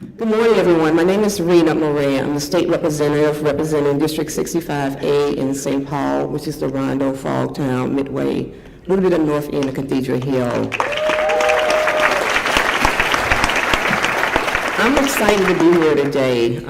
Good morning, everyone. My name is Rena Moran. I'm the state representative representing District 65A in St. Paul, which is the Rondo, Frogtown, Midway, a little bit of north end of Cathedral Hill. I'm excited to be here today.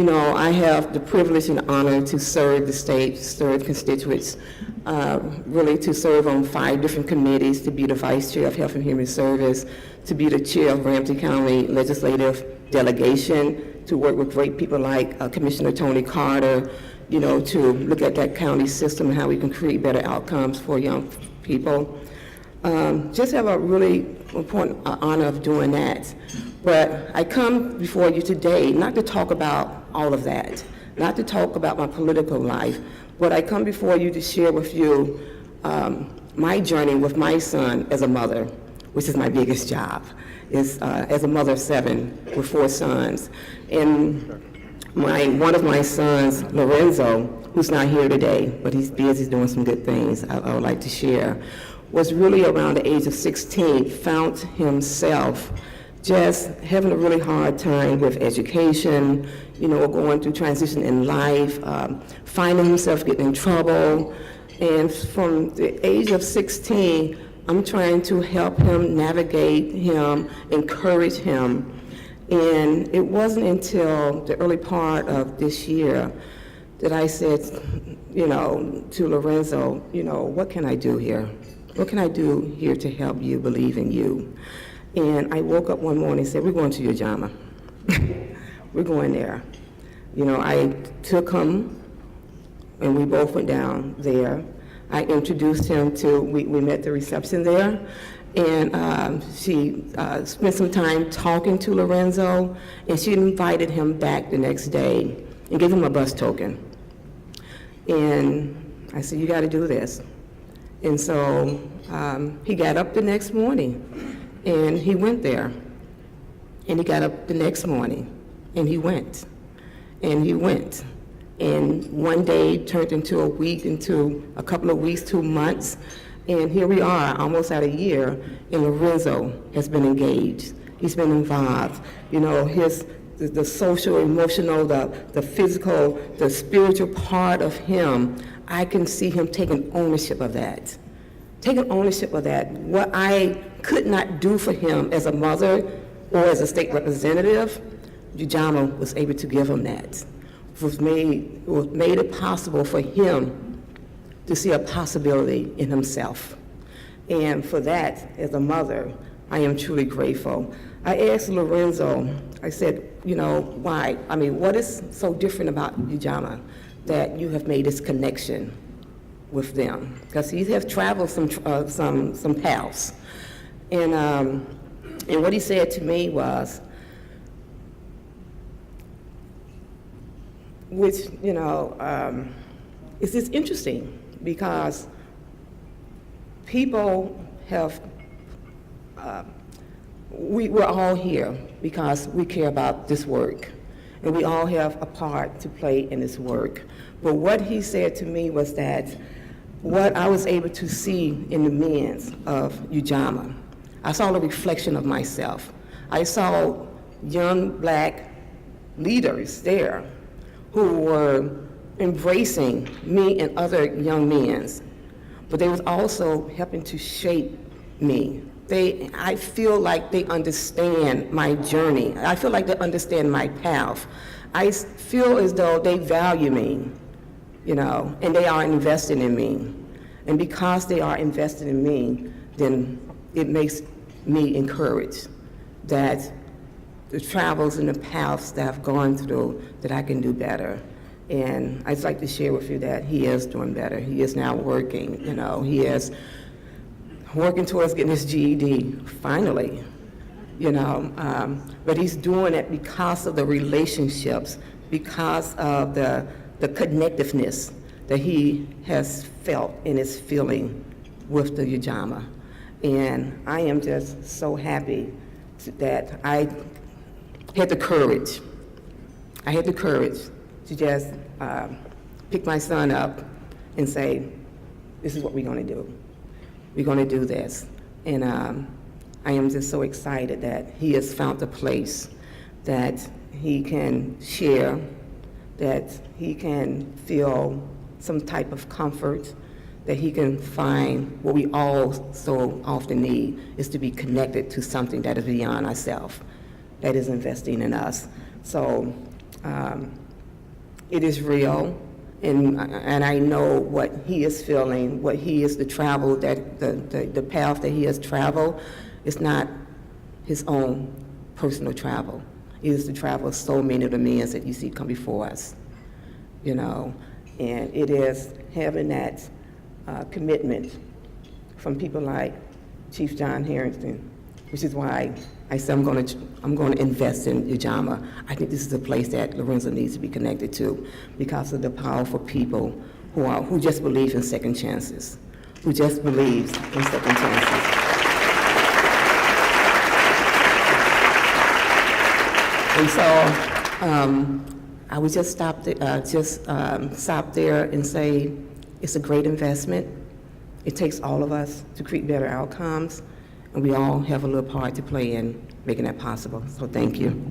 I have the privilege and honor to serve the state, serve constituents, really to serve on 5 different committees, to be the Vice Chair of Health and Human Service, to be the Chair of Ramsey County Legislative Delegation, to work with great people like Commissioner Tony Carter, to look at that county system and how we can create better outcomes for young people. Just have a really important honor of doing that. But I come before you today not to talk about all of that, not to talk about my political life, but I come before you to share with you my journey with my son as a mother, which is my biggest job, is as a mother of 7 with 4 sons. And one of my sons, Lorenzo, who's not here today, but he's busy doing some good things I would like to share, was really around the age of 16, found himself just having a really hard time with education, going through transition in life, finding himself getting in trouble. And from the age of 16, I'm trying to help him, navigate him, encourage him. And it wasn't until the early part of this year that I said, to Lorenzo, what can I do here? What can I do here to help you believe in you? And I woke up one morning and said, we're going to Ujama. We're going there. I took him and we both went down there. I introduced him we met the reception there, and she spent some time talking to Lorenzo, and she invited him back the next day and gave him a bus token. And I said, you got to do this. And so he got up the next morning and he went there. And he got up the next morning and he went. And he went. And one day turned into a week, into a couple of weeks, 2 months. And here we are, almost at a year, and Lorenzo has been engaged. He's been involved. The social, emotional, the physical, the spiritual part of him, I can see him taking ownership of that. Taking ownership of that. What I could not do for him as a mother or as a state representative, Ujama was able to give him that. Made it possible for him to see a possibility in himself. And for that, as a mother, I am truly grateful. I asked Lorenzo, I said, why? What is so different about Ujama that you have made this connection with them? Because he has traveled some paths. And what he said to me was, which, is just interesting because people have, we're all here because we care about this work, and we all have a part to play in this work. But what he said to me was that what I was able to see in the men of Ujama, I saw a reflection of myself. I saw young black leaders there who were embracing me and other young men, but they was also helping to shape me. I feel like they understand my journey. I feel like they understand my path. I feel as though they value me, and they are investing in me. And because they are invested in me, then it makes me encouraged that the travels and the paths that I've gone through, that I can do better. And I'd like to share with you that he is doing better. He is now working, he is working towards getting his GED, finally, but he's doing it because of the relationships, because of the connectiveness that he has felt and is feeling with the Ujama. And I am just so happy that I had the courage to just pick my son up and say, this is what we're going to do. We're going to do this. And I am just so excited that he has found a place that he can share, that he can feel some type of comfort, that he can find what we all so often need is to be connected to something that is beyond ourselves, that is investing in us. So it is real, and I know what he is feeling, what he is the travel, that the path that he has traveled is not his own personal travel. It is the travel of so many of the men that you see come before us, you know, and it is having that commitment from people like Chief John Harrington, which is why I said I'm going to invest in Ujamaa. I think this is a place that Lorenzo needs to be connected to because of the powerful people who just believe in second chances, who just believes in second chances. And so I would just stop there and say it's a great investment. It takes all of us to create better outcomes, and we all have a little part to play in making that possible. So thank you.